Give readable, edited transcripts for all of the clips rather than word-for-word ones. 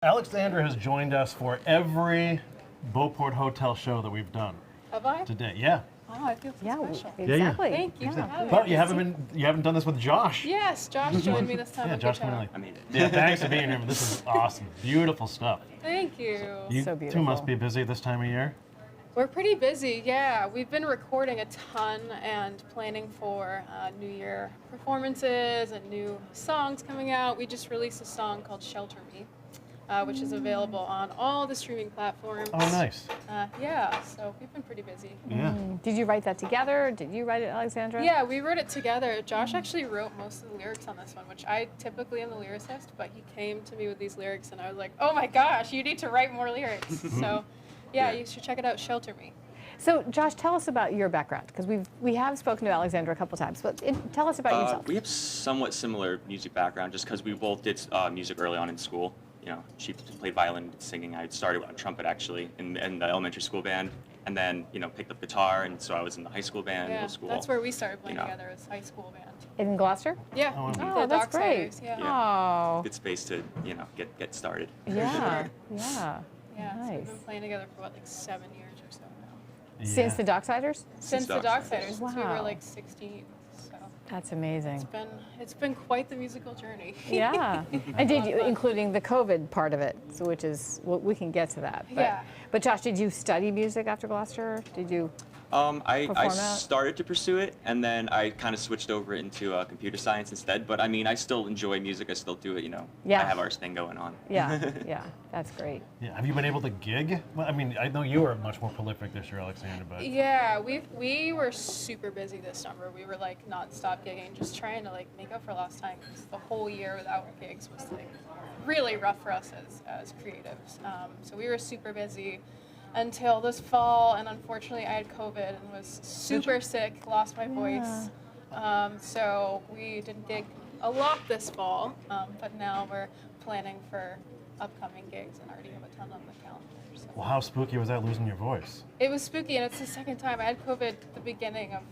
Alexandra has joined us for every Beauport Hotel show that we've done Have I? today. Yeah. Oh, I feel so special. Exactly. Thank you for having But me. you haven't done this with Josh. Yes, Josh joined me this time. Yeah, on Josh guitar. Manley. I made it. Yeah, thanks for being here. This is awesome. Beautiful stuff. Thank you. You So two beautiful. must be busy this time of year. We're pretty busy, yeah. We've been recording a ton and planning for New Year performances and new songs coming out. We just released a song called Shelter Me, which is available on all the streaming platforms. Oh, nice. Yeah, so we've been pretty busy. Yeah. Did you write that together? Did you write it, Alexandra? Yeah, we wrote it together. Josh actually wrote most of the lyrics on this one, which I typically am the lyricist, but he came to me with these lyrics and I was like, oh my gosh, you need to write more lyrics. So yeah, you should check it out, Shelter Me. So, Josh, tell us about your background, because we have spoken to Alexandra a couple times, but tell us about yourself. We have somewhat similar music background, just because we both did music early on in school. You know, she played violin, did singing. I started on trumpet actually in the elementary school band, and then picked up guitar, and so I was in the high school band, Yeah, middle school. that's where we started playing together as high school band. In Gloucester? Yeah. Oh, Oh, that's great. Yeah. Oh, Good space to get started. yeah, yeah. Yeah, so we've Nice. been playing together for what, like 7 years or so now. Since the Docksiders? Since the Docksiders. Docksiders, since we were Wow. like 16. So That's amazing. it's been quite the musical journey. Yeah. And did you, including the COVID part of it, so which is, well, we can get to that. But, Yeah. But Josh, did you study music after Gloucester? Did you? I Perform out? started to pursue it, and then I kind of switched over into computer science instead. But I mean, I still enjoy music. I still do it. Yeah. I have our thing going on. Yeah, yeah. That's great. Yeah. Have you been able to gig? Well, I mean, I know you were much more prolific this year, Alexandra, but Yeah, we were super busy this summer. We were like nonstop gigging, just trying to like make up for lost time, because the whole year without gigs was like really rough for us as creatives. So we were super busy until this fall, and unfortunately I had COVID and was super sick, lost my voice. So we didn't gig a lot this fall, but now we're planning for upcoming gigs and already have a ton on the calendar. So. well, how spooky was that losing your voice? It was spooky, and it's the second time. I had COVID at the beginning of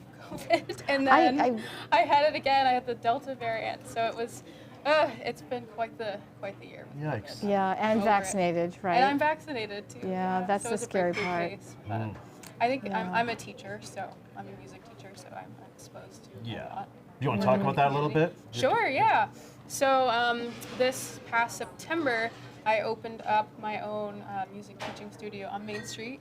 COVID, and then I had it again. I had the Delta variant, so it was. It's been quite the year. with Yikes. COVID. Yeah, and Over vaccinated, it. right? And I'm vaccinated too. Yeah, that's so the it's a scary breakthrough part. case, but I think I'm a teacher, so I'm a music teacher, so I'm exposed to a Yeah. lot. Do you want to talk about that a little bit? Sure, yeah. So this past September, I opened up my own music teaching studio on Main Street.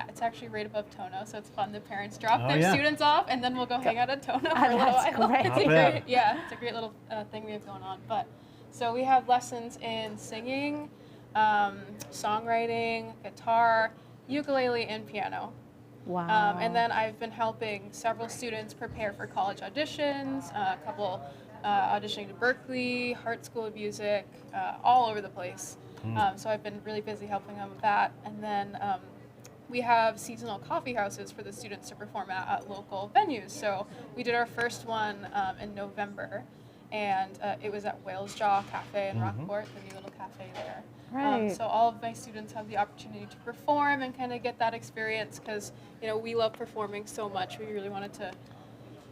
It's actually right above Tono, so it's fun. The parents drop Oh, their yeah. students off, and then we'll go hang out at Tono for a little That's while. great. It's Not a bad. great, yeah, it's a great little thing we have going on. But so we have lessons in singing, songwriting, guitar, ukulele, and piano. Wow. And then I've been helping several students prepare for college auditions, a couple auditioning to Berkeley, Hart School of Music, all over the place. So I've been really busy helping them with that. And then we have seasonal coffee houses for the students to perform at local venues. So we did our first one in November, and it was at Whale's Jaw Cafe in Rockport, the new little cafe there. Right. So all of my students have the opportunity to perform and kind of get that experience, because we love performing so much. We really wanted to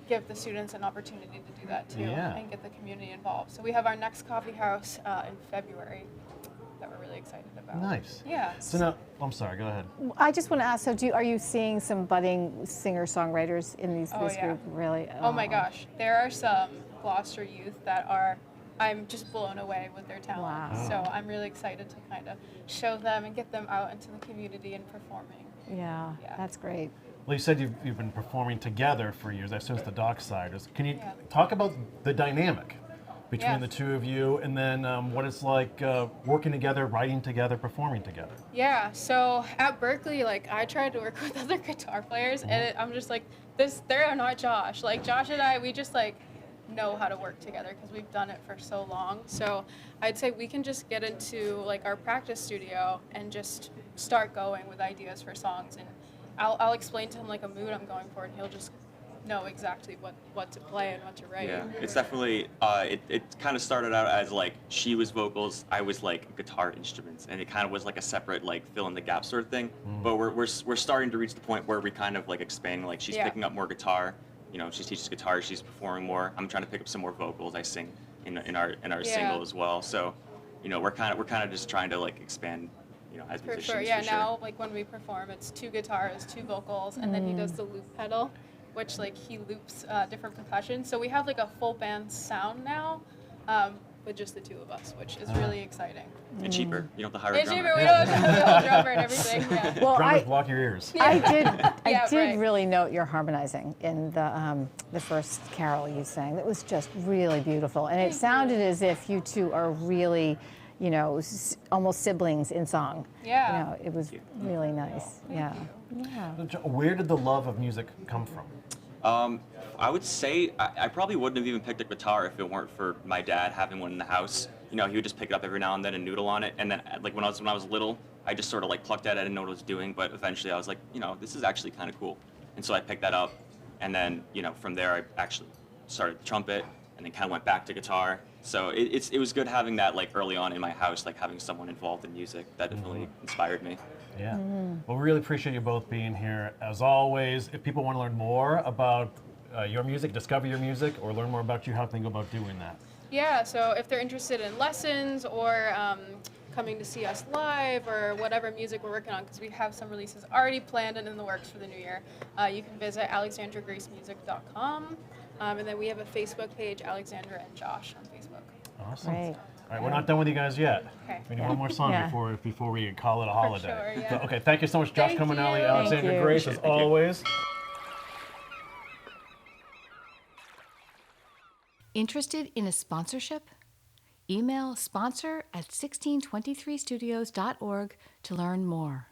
give the students an opportunity to do that too, Yeah. and get the community involved. So we have our next coffee house in February that we're really excited about. Nice. Yeah. So now, I'm sorry, go ahead. I just want to ask, so are you seeing some budding singer-songwriters in this Oh, yeah. group? Really? Oh my gosh, there are some Gloucester youth that I'm just blown away with their talent. Wow. So I'm really excited to kind of show them and get them out into the community and performing. Yeah, Yeah. that's great. Well, you said you've been performing together for years, since the Docksiders. Can you Yeah. talk about the dynamic between Yeah. the two of you, and then what it's like working together, writing together, performing together? Yeah, so at Berkeley, like I tried to work with other guitar players, and I'm just like, they're not Josh. Like Josh and I, we just like know how to work together because we've done it for so long. So I'd say we can just get into like our practice studio and just start going with ideas for songs, and I'll explain to him like a mood I'm going for, and he'll just know exactly what to play and what to write. Yeah, it's definitely, it kind of started out as like she was vocals, I was like guitar instruments, and it kind of was like a separate like fill in the gap sort of thing. But we're starting to reach the point where we kind of like expand, like she's Yeah. picking up more guitar, she teaches guitar, she's performing more. I'm trying to pick up some more vocals. I sing in our Yeah. single as well. So we're kind of just trying to like expand, as For musicians. sure, yeah. For sure. Now, like when we perform, it's 2 guitars, 2 vocals, and then he does the loop pedal, which like he loops different percussion. So we have like a full band sound now, with just the 2 of us, which is really exciting. And cheaper. You don't have to hire a It's drummer. cheaper. We don't have to have a drummer and everything. Yeah. Well, Drummers block your ears. I did Yeah, right. really note your harmonizing in the first carol you sang. That was just really beautiful, and it sounded as if you two are really, almost siblings in song. Yeah. It was really nice. Yeah. Yeah. Where did the love of music come from? I would say I probably wouldn't have even picked a guitar if it weren't for my dad having one in the house. He would just pick it up every now and then and noodle on it. And then, like when I was little, I just sort of like plucked at it. I didn't know what I was doing. But eventually, I was like, this is actually kind of cool. And so I picked that up. And then, from there, I actually started trumpet, and then kind of went back to guitar. So it was good having that like early on in my house, like having someone involved in music. That definitely inspired me. Yeah. Well, we really appreciate you both being here. As always, if people want to learn more about your music, discover your music, or learn more about you, how can they go about doing that? Yeah, so if they're interested in lessons or coming to see us live or whatever music we're working on, because we have some releases already planned and in the works for the new year, you can visit alexandragracemusic.com. And then we have a Facebook page, Alexandra and Josh on Facebook. Awesome. Great. All right, we're not done with you guys yet. Okay. We need one more song Yeah. before we call it a holiday. sure, yeah. So, okay, thank you so much, Josh Thank Cominelli, you. Alexandra Thank you. Grace, as Thank you. always. Interested in a sponsorship? Email sponsor@1623studios.org to learn more.